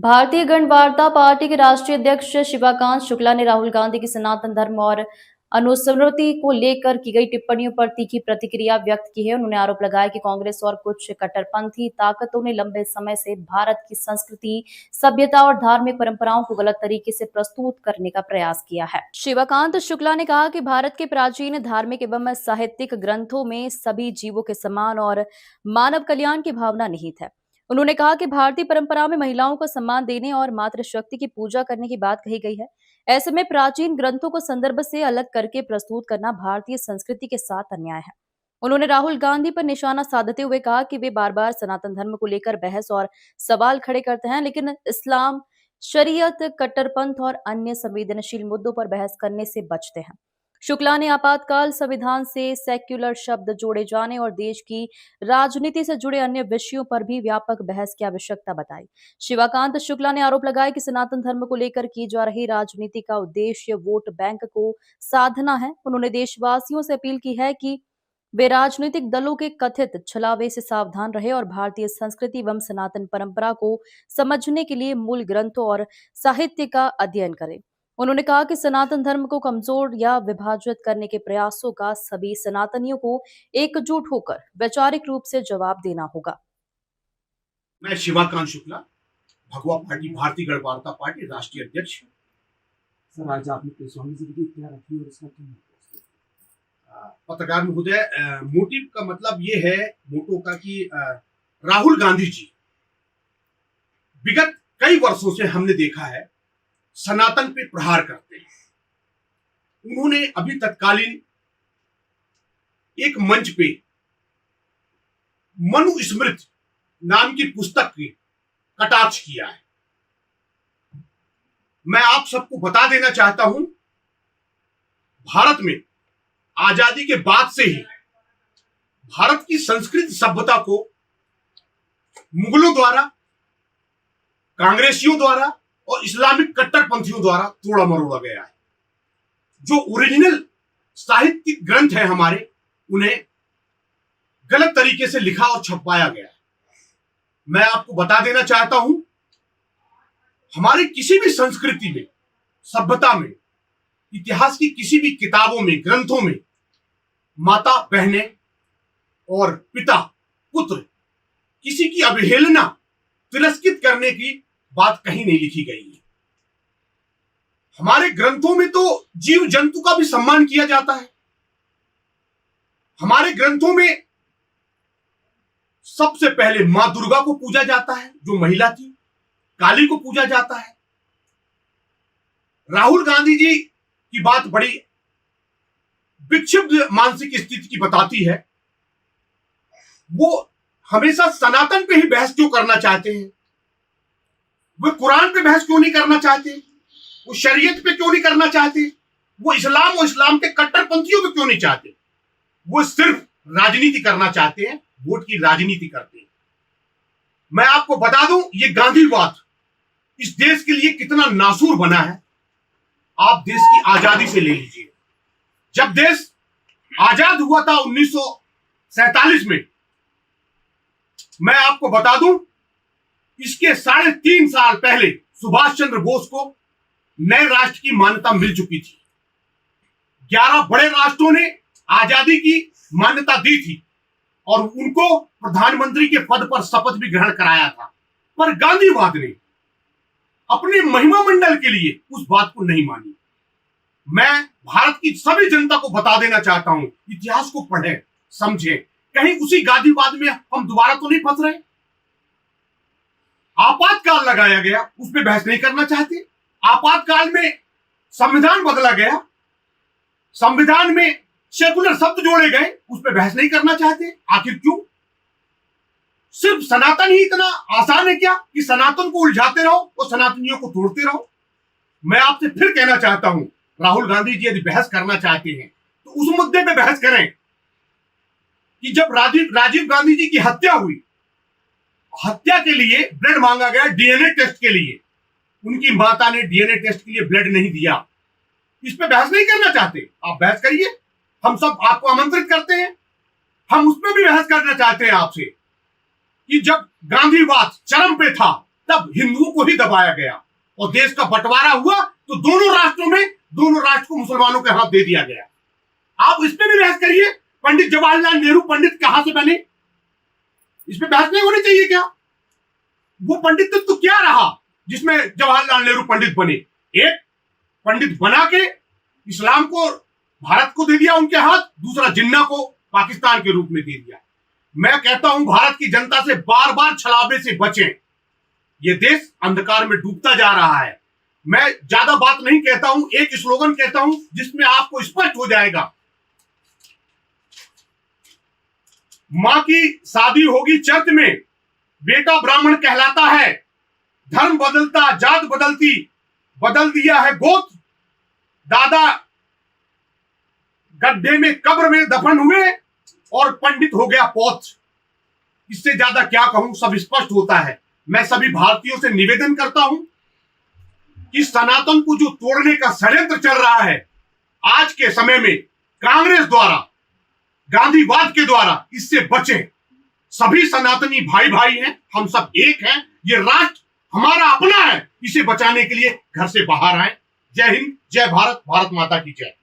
भारतीय गणवार्ता पार्टी के राष्ट्रीय अध्यक्ष शिवाकांत शुक्ला ने राहुल गांधी की सनातन धर्म और अनुस्मृति को लेकर की गई टिप्पणियों पर तीखी प्रतिक्रिया व्यक्त की है। उन्होंने आरोप लगाया कि कांग्रेस और कुछ कट्टरपंथी ताकतों ने लंबे समय से भारत की संस्कृति, सभ्यता और धार्मिक परंपराओं को गलत तरीके से प्रस्तुत करने का प्रयास किया है। शिवाकांत शुक्ला ने कहा कि भारत के प्राचीन धार्मिक एवं साहित्यिक ग्रंथों में सभी जीवों के समान और मानव कल्याण की भावना निहित है। उन्होंने कहा कि भारतीय परंपरा में महिलाओं को सम्मान देने और मातृशक्ति की पूजा करने की बात कही गई है। ऐसे में प्राचीन ग्रंथों को संदर्भ से अलग करके प्रस्तुत करना भारतीय संस्कृति के साथ अन्याय है। उन्होंने राहुल गांधी पर निशाना साधते हुए कहा कि वे बार बार सनातन धर्म को लेकर बहस और सवाल खड़े करते हैं, लेकिन इस्लाम, शरीयत, कट्टरपंथ और अन्य संवेदनशील मुद्दों पर बहस करने से बचते हैं। शुक्ला ने आपातकाल संविधान से सेक्युलर शब्द जोड़े जाने और देश की राजनीति से जुड़े अन्य विषयों पर भी व्यापक बहस की आवश्यकता बताई। शिवाकांत शुक्ला ने आरोप लगाया कि सनातन धर्म को लेकर की जा रही राजनीति का उद्देश्य वोट बैंक को साधना है। उन्होंने देशवासियों से अपील की है कि वे राजनीतिक दलों के कथित छलावे से सावधान रहे और भारतीय संस्कृति एवं सनातन परंपरा को समझने के लिए मूल ग्रंथों और साहित्य का अध्ययन करें। उन्होंने कहा कि सनातन धर्म को कमजोर या विभाजित करने के प्रयासों का सभी सनातनियों को एकजुट होकर वैचारिक रूप से जवाब देना होगा। मैं शिवाकांत शुक्ला, भगवा पार्टी, भारतीय गणवार्ता पार्टी राष्ट्रीय अध्यक्ष। सर, आज आपने प्रेस वार्ता क्या रखी और इसका क्या पत्रकार महोदय, मोटिव का मतलब ये है, मोटो का, कि राहुल गांधी जी विगत कई वर्षों से हमने देखा है सनातन पे प्रहार करते हैं। उन्होंने अभी तत्कालीन एक मंच पे मनुस्मृति नाम की पुस्तक की कटाक्ष किया है। मैं आप सबको बता देना चाहता हूं, भारत में आजादी के बाद से ही भारत की संस्कृति सभ्यता को मुगलों द्वारा, कांग्रेसियों द्वारा और इस्लामिक कट्टरपंथियों द्वारा तोड़ा मरोड़ा गया है। जो ओरिजिनल साहित्यिक ग्रंथ है हमारे, उन्हें गलत तरीके से लिखा और छपवाया गया है। मैं आपको बता देना चाहता हूं, हमारी किसी भी संस्कृति में, सभ्यता में, इतिहास की किसी भी किताबों में, ग्रंथों में माता, बहनें और पिता, पुत्र, किसी की अवहेलना, तिरस्कृत करने की बात कहीं नहीं लिखी गई है। हमारे ग्रंथों में तो जीव जंतु का भी सम्मान किया जाता है। हमारे ग्रंथों में सबसे पहले मां दुर्गा को पूजा जाता है, जो महिला थी, काली को पूजा जाता है। राहुल गांधी जी की बात बड़ी विक्षिप्त मानसिक स्थिति की बताती है। वो हमेशा सनातन पे ही बहस क्यों करना चाहते हैं? वो कुरान पे बहस क्यों नहीं करना चाहते? वो शरीयत पे क्यों नहीं करना चाहते? वो इस्लाम और इस्लाम के कट्टरपंथियों पे क्यों नहीं चाहते? वो सिर्फ राजनीति करना चाहते हैं, वोट की राजनीति करते हैं। मैं आपको बता दूं, ये गांधीवाद इस देश के लिए कितना नासूर बना है, आप देश की आजादी से ले लीजिए। जब देश आजाद हुआ था 1947 में, मैं आपको बता दूं, इसके 3.5 साल पहले सुभाष चंद्र बोस को नए राष्ट्र की मान्यता मिल चुकी थी। 11 बड़े राष्ट्रों ने आजादी की मान्यता दी थी और उनको प्रधानमंत्री के पद पर शपथ भी ग्रहण कराया था। पर गांधीवाद ने अपने महिमा मंडल के लिए उस बात को नहीं मानी। मैं भारत की सभी जनता को बता देना चाहता हूं, इतिहास को पढ़ें, समझें, कहीं उसी गांधीवाद में हम दोबारा तो नहीं फंस रहे। आपातकाल लगाया गया, उस पर बहस नहीं करना चाहते। आपातकाल में संविधान बदला गया, संविधान में सेकुलर शब्द जोड़े गए, उस पर बहस नहीं करना चाहते। आखिर क्यों? सिर्फ सनातन ही इतना आसान है क्या कि सनातन को उलझाते रहो और सनातनियों को तोड़ते रहो? मैं आपसे फिर कहना चाहता हूं, राहुल गांधी जी यदि बहस करना चाहते हैं तो उस मुद्दे पे बहस करें कि जब राजीव गांधी जी की हत्या हुई, हत्या के लिए ब्लड मांगा गया, डीएनए टेस्ट के लिए, उनकी माता ने डीएनए टेस्ट के लिए ब्लड नहीं दिया। इस पे बहस नहीं करना चाहते? आप बहस करिए, हम सब आपको आमंत्रित करते हैं। हम उस पर भी बहस करना चाहते हैं आपसे कि जब गांधीवाद चरम पे था, तब हिंदुओं को ही दबाया गया और देश का बंटवारा हुआ तो दोनों राष्ट्रों में दोनों राष्ट्र को मुसलमानों के हाथ दे दिया गया। आप इस पे भी बहस करिए, पंडित जवाहरलाल नेहरू पंडित कहां से बने, इस पे बहस नहीं होनी चाहिए क्या? वो पंडित तो क्या रहा जिसमें जवाहरलाल नेहरू पंडित बने? एक पंडित बना के इस्लाम को भारत को दे दिया उनके हाथ, दूसरा जिन्ना को पाकिस्तान के रूप में दे दिया। मैं कहता हूं भारत की जनता से बार बार छलावे से बचें, ये देश अंधकार में डूबता जा रहा है। मैं ज्यादा बात नहीं कहता हूं, एक स्लोगन कहता हूं जिसमें आपको स्पष्ट हो जाएगा। मां की शादी होगी चर्च में, बेटा ब्राह्मण कहलाता है, धर्म बदलता जात बदलती, बदल दिया है गोत, दादा गड्ढे में कब्र में दफन हुए और पंडित हो गया पौत। इससे ज्यादा क्या कहूं, सब स्पष्ट होता है। मैं सभी भारतीयों से निवेदन करता हूं कि सनातन को जो तोड़ने का षड्यंत्र चल रहा है आज के समय में कांग्रेस द्वारा, गांधीवाद के द्वारा, इससे बचें। सभी सनातनी भाई भाई हैं, हम सब एक हैं, ये राष्ट्र हमारा अपना है, इसे बचाने के लिए घर से बाहर आए। जय हिंद, जय भारत, भारत माता की जय।